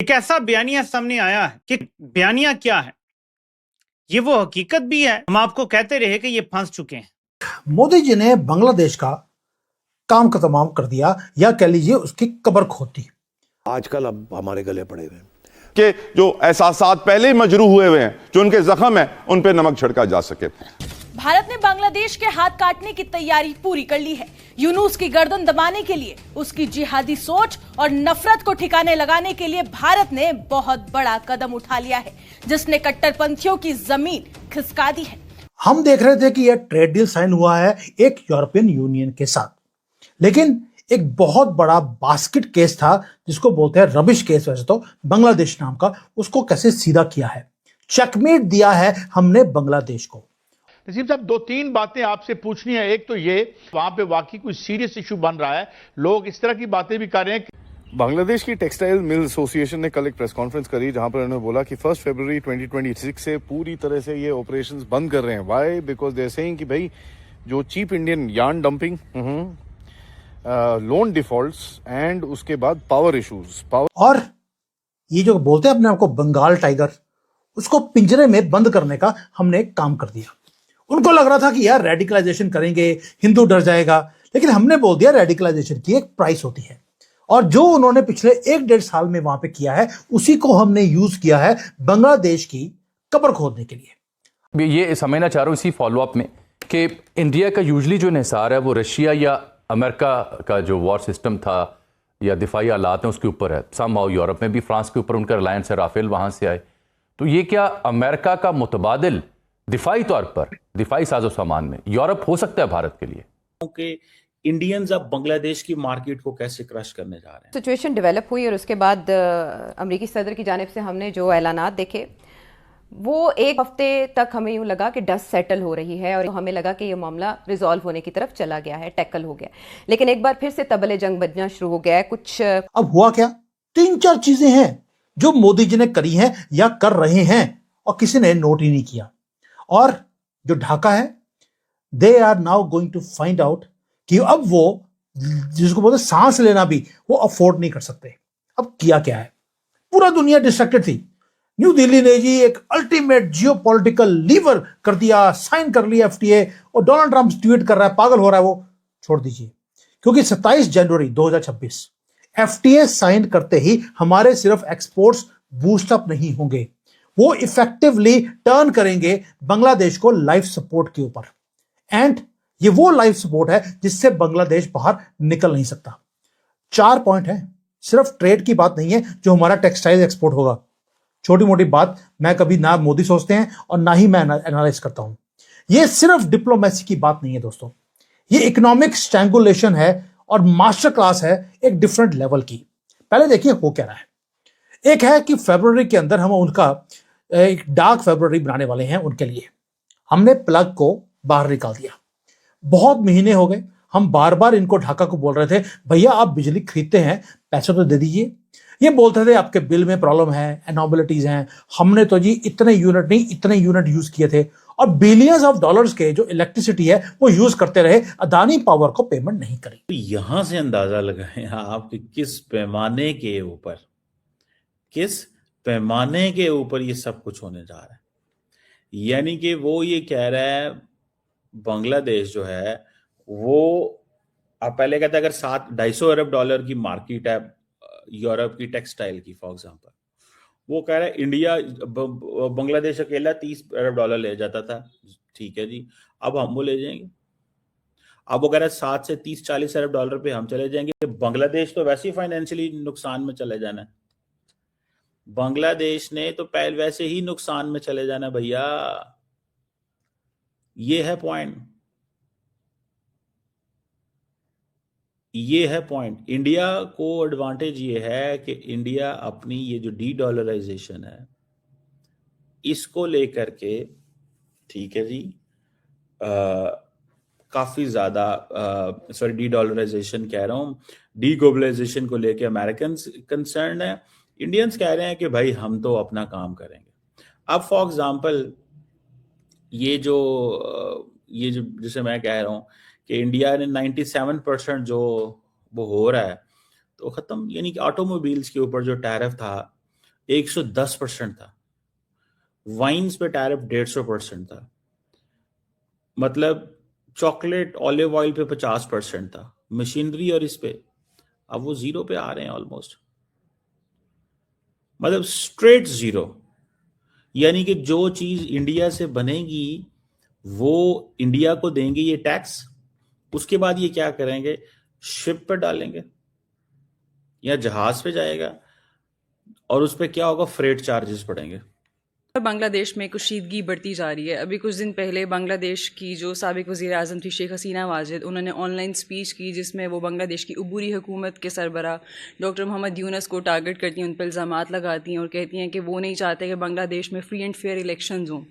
एक ऐसा बयानिया सामने आया है कि बयानिया क्या है, ये वो हकीकत भी है। हम आपको कहते रहे कि ये फंस चुके हैं। मोदी जी ने बांग्लादेश का काम का तमाम कर दिया, या कह लीजिए उसकी कब्र खोद दी। आजकल अब हमारे गले पड़े हुए हैं कि जो एहसासात पहले ही मजरूह हुए हुए हैं, जो उनके जख्म है, उन पे नमक छिड़का जा सके। भारत ने बांग्लादेश के हाथ काटने की तैयारी पूरी कर ली है। यूनुस की गर्दन दबाने के लिए, उसकी जिहादी सोच और नफरत को ठिकाने लगाने के लिए भारत ने बहुत बड़ा कदम उठा लिया है, जिसने कट्टरपंथियों की जमीन खिसका दी है। हम देख रहे थे कि यह ट्रेड डील साइन हुआ है एक यूरोपियन यूनियन के साथ, लेकिन एक बहुत बड़ा बास्केट केस था जिसको बोलते हैं रबिश केस, वैसे तो बांग्लादेश नाम का, उसको कैसे सीधा किया है, चेकमेट दिया है हमने बांग्लादेश को। नसीम साहब, दो तीन बातें आपसे पूछनी है। एक तो ये, वहां पे वाकई कोई सीरियस इशू बन रहा है, लोग इस तरह की बातें भी कर रहे हैं। बांग्लादेश की टेक्सटाइल मिल एसोसिएशन ने कल एक प्रेस कॉन्फ्रेंस करी जहां पर उन्होंने बोला कि 1 फरवरी 2026 से पूरी तरह से ये ऑपरेशंस बंद कर रहे हैं। Why? Because they are saying कि भाई जो cheap Indian yarn dumping, loan defaults and उसके बाद पावर इश्यूज, और ये जो बोलते हैं अपने आप को बंगाल टाइगर, उसको पिंजरे में बंद करने का हमने काम कर दिया। उनको लग रहा था कि यार रेडिकलाइजेशन करेंगे, हिंदू डर जाएगा, लेकिन हमने बोल दिया रेडिकलाइजेशन की एक प्राइस होती है, और जो उन्होंने पिछले 1-1.5 साल में वहां पे किया है, उसी को हमने यूज किया है बांग्लादेश की कब्र खोदने के लिए। ये समझना चाह रहा हूं इसी फॉलोअप में कि इंडिया का यूजली जो इंहिसार है वो रशिया या अमेरिका का जो वॉर सिस्टम था या दिफाई आलात हैं उसके ऊपर है। समहाउ यूरोप में भी फ्रांस के ऊपर उनका रिलायंस है, राफेल वहां से आए। तो ये क्या अमेरिका का मुतबादिल दिफाई तौर पर, दिफाई साजो सामान में यूरोप हो सकता है भारत के लिए? कि इंडियंस अब बांग्लादेश की मार्केट को कैसे क्रश करने जा रहे हैं। सिचुएशन डेवलप हुई और उसके बाद अमेरिकी सदर की जानिब से हमने जो ऐलानात देखे, वो एक हफ्ते तक हमें यूं लगा कि डस्ट सेटल हो रही है और हमें लगा कि ये मामला रिजॉल्व होने की तरफ चला गया है, टैकल हो गया। लेकिन एक बार फिर से तबले जंग बजना शुरू हो गया है। कुछ अब हुआ क्या, 3-4 चीजें हैं जो मोदी जी ने करी हैं या कर रहे हैं और किसी ने नोट ही नहीं किया। और जो ढाका है, they are now going to find out कि अब वो जिसको बोलते सांस लेना भी वो अफोर्ड नहीं कर सकते। अब किया क्या है, पूरा दुनिया डिस्ट्रैक्टेड थी। न्यू दिल्ली ने जी एक अल्टीमेट जियोपॉलिटिकल लीवर कर दिया, साइन कर लिया एफटीए, और डोनाल्ड ट्रंप ट्वीट कर रहा है, पागल हो रहा है वो, छोड़ दीजिए। क्योंकि 27 जनवरी 2026 एफटीए साइन करते ही हमारे सिर्फ एक्सपोर्ट्स बूस्ट अप नहीं होंगे, वो इफेक्टिवली टर्न करेंगे बांग्लादेश को लाइफ सपोर्ट के ऊपर। एंड ये वो लाइफ सपोर्ट है जिससे बांग्लादेश बाहर निकल नहीं सकता। 4 पॉइंट है, सिर्फ ट्रेड की बात नहीं है जो हमारा टेक्सटाइल एक्सपोर्ट होगा। छोटी मोटी बात मैं कभी ना मोदी सोचते हैं और ना ही मैं एनालाइज करता हूं। ये सिर्फ डिप्लोमेसी की बात नहीं है दोस्तों, ये इकोनॉमिक स्ट्रैंगुलेशन है और मास्टर क्लास है एक डिफरेंट लेवल की। पहले देखिए हो क्या रहा है। एक है कि फरवरी के अंदर हम उनका एक डार्क फरवरी बनाने वाले हैं उनके लिए। हमने प्लग को बाहर निकाल दिया। बहुत महीने हो गए हम बार बार इनको ढाका को बोल रहे थे, भैया आप बिजली खरीदते हैं, पैसे तो दे दीजिए। ये बोलते थे आपके बिल में प्रॉब्लम है, एनॉमलिटीज हैं। हमने तो जी इतने यूनिट नहीं, इतने यूनिट यूज किए थे, और बिलियंस ऑफ डॉलर्स के जो इलेक्ट्रिसिटी है वो यूज करते रहे, अदानी पावर को पेमेंट नहीं करी। तो यहां से अंदाजा लगाएं आप कि किस पैमाने के ऊपर ये सब कुछ होने जा रहा है। यानी कि वो ये कह रहा है बांग्लादेश जो है वो, आप पहले कहते अगर $250 की मार्केट है यूरोप की टेक्सटाइल की, फॉर एग्जांपल, वो कह रहा है इंडिया बांग्लादेश अकेला $30 ले जाता था, ठीक है जी, अब हम वो ले जाएंगे। अब वो कह रहा है 7 से 30-40 अरब डॉलर पे हम चले जाएंगे। बांग्लादेश तो वैसे ही फाइनेंशियली नुकसान में चले जाना है, बांग्लादेश ने तो पहले वैसे ही नुकसान में चले जाना भैया। ये है पॉइंट, ये है पॉइंट। इंडिया को एडवांटेज ये है कि इंडिया अपनी ये जो डी डॉलराइजेशन है इसको लेकर के, ठीक है जी, काफी ज्यादा सॉरी डी डॉलराइजेशन कह रहा हूं, डी ग्लोबलाइजेशन को लेके अमेरिकन कंसर्न है। इंडियंस कह रहे हैं कि भाई हम तो अपना काम करेंगे। अब फॉर एग्जांपल ये जो जिसे मैं कह रहा हूं कि इंडिया ने 97% जो वो हो रहा है तो खत्म, यानी कि ऑटोमोबाइल्स के ऊपर जो टैरिफ था 110% था, वाइन्स पे टैरिफ 150% था, मतलब चॉकलेट ऑलिव ऑयल पे 50% था, मशीनरी और इस पे अब वो 0 पे आ रहे हैं ऑलमोस्ट, मतलब स्ट्रेट 0। यानी कि जो चीज इंडिया से बनेगी वो इंडिया को देंगे ये टैक्स, उसके बाद ये क्या करेंगे, शिप पर डालेंगे या जहाज पे जाएगा और उस पर क्या होगा, फ्रेट चार्जेस पड़ेंगे। बांग्लादेश में कुशीदगी बढ़ती जा रही है। अभी कुछ दिन पहले बांग्लादेश की जो साबिक वज़ीर आज़म थी शेख हसीना वाजिद, उन्होंने ऑनलाइन स्पीच की जिसमें वो बांग्लादेश की उबूरी हुकूमत के सरबराह डॉक्टर मोहम्मद यूनस को टारगेट करती हैं, उन पर इल्ज़ामात लगाती हैं और कहती हैं कि वो नहीं चाहते कि बांग्लादेश में फ्री एंड फेयर इलेक्शंस हों।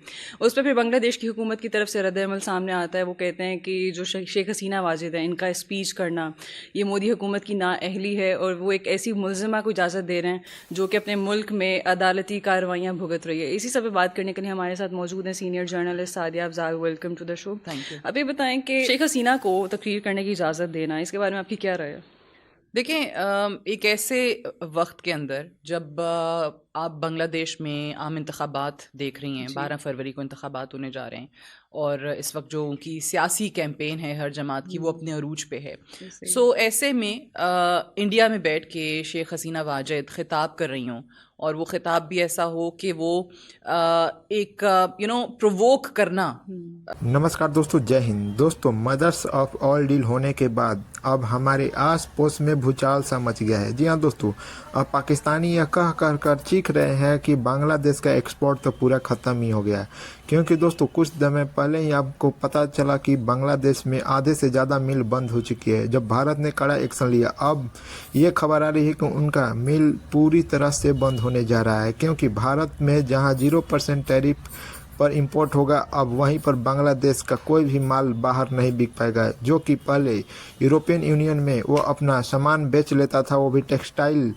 उस पर फिर बांग्लादेश की हुकूमत की तरफ से रद्द-ए-अमल सामने आता है। वो कहते हैं कि जो शेख हसीना वाजिद है, इनका स्पीच करना ये मोदी हुकूमत की नाअहली है और वो एक ऐसी मुलज़िमा को इजाज़त दे रहे हैं जो कि अपने मुल्क में अदालती कार्रवाइयाँ भुगत रही है। इसी सब पे बात करने के लिए हमारे साथ मौजूद हैं senior journalist Sadia Afzal. Welcome to the show. Thank you. अभी बताएं कि शेख हसीना को तकरीर करने की इजाज़त देना, इसके बारे में आपकी क्या राय है? देखें, एक ऐसे वक्त के अंदर जब आप बांग्लादेश में आम इंतखाबात देख रही हैं, 12 फरवरी को इंतखाबात होने जा रहे हैं और इस वक्त जो उनकी सियासी कैंपेन है हर जमात की वो अपने अरूज पे है। सो ऐसे में इंडिया में बैठ के शेख हसीना वाजिद खिताब कर रही हों और वो खिताब भी ऐसा हो कि वो एक प्रोवोक करना। नमस्कार दोस्तों, जय हिंद। दोस्तों, मदर्स ऑफ ऑल डील होने के बाद अब हमारे आस पड़ोस में भूचाल सा मच गया है। जी हाँ दोस्तों, अब पाकिस्तानी यह कह कर चीख रहे हैं कि बांग्लादेश का एक्सपोर्ट तो पूरा ख़त्म ही हो गया है, क्योंकि दोस्तों कुछ समय पहले ही आपको पता चला कि बांग्लादेश में आधे से ज़्यादा मिल बंद हो चुकी है। जब भारत ने कड़ा एक्शन लिया, अब ये खबर आ रही है कि उनका मिल पूरी तरह से बंद होने जा रहा है, क्योंकि भारत में जहां 0% टैरिफ पर इंपोर्ट होगा, अब वहीं पर बांग्लादेश का कोई भी माल बाहर नहीं बिक पाएगा। जो कि पहले यूरोपियन यूनियन में वो अपना सामान बेच लेता था, वो भी टेक्सटाइल,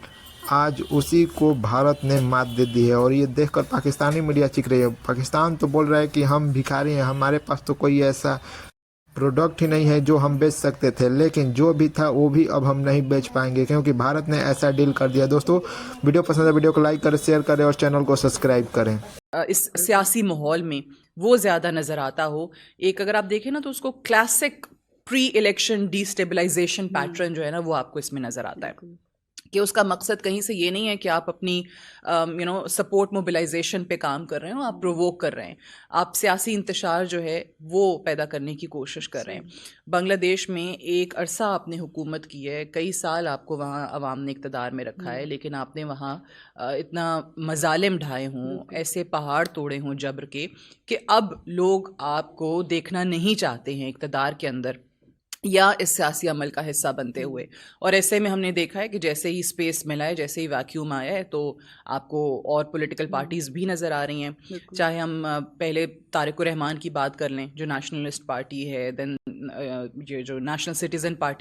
आज उसी को भारत ने मात दे दी है। और ये देखकर पाकिस्तानी मीडिया चीख रही है। पाकिस्तान तो बोल रहा है कि हम भिखारी हैं, हमारे पास तो कोई ऐसा प्रोडक्ट ही नहीं है जो हम बेच सकते थे, लेकिन जो भी था वो भी अब हम नहीं बेच पाएंगे क्योंकि भारत ने ऐसा डील कर दिया। दोस्तों, वीडियो पसंद है वीडियो को लाइक करें, शेयर करें और चैनल को सब्सक्राइब करें। इस सियासी माहौल में वो ज़्यादा नज़र आता हो। एक अगर आप देखें ना तो उसको classic pre election destabilisation pattern जो है ना वो आपको इसमें नज़र आता है कि उसका मकसद कहीं से ये नहीं है कि आप अपनी सपोर्ट मोबिलाइजेशन पे काम कर रहे हो, आप प्रोवोक कर रहे हैं, आप सियासी इंतशार जो है वो पैदा करने की कोशिश कर रहे हैं। बांग्लादेश में एक अरसा आपने हुकूमत की है, कई साल आपको वहाँ अवाम ने इक़्तिदार में रखा है, लेकिन आपने वहाँ इतना मजालिम ढाए हों, ऐसे पहाड़ तोड़े हों जबर के कि अब लोग आपको देखना नहीं चाहते हैं इक़्तिदार के अंदर या इस सियासी अमल का हिस्सा बनते हुए। और ऐसे में हमने देखा है कि जैसे ही स्पेस मिला है, जैसे ही वैक्यूम आया है, तो आपको और पॉलिटिकल पार्टीज़ भी नज़र आ रही हैं। चाहे हम पहले तारिक रहमान की बात कर लें जो नेशनलिस्ट पार्टी है, देन ये जो नेशनल सिटीज़न पार्टी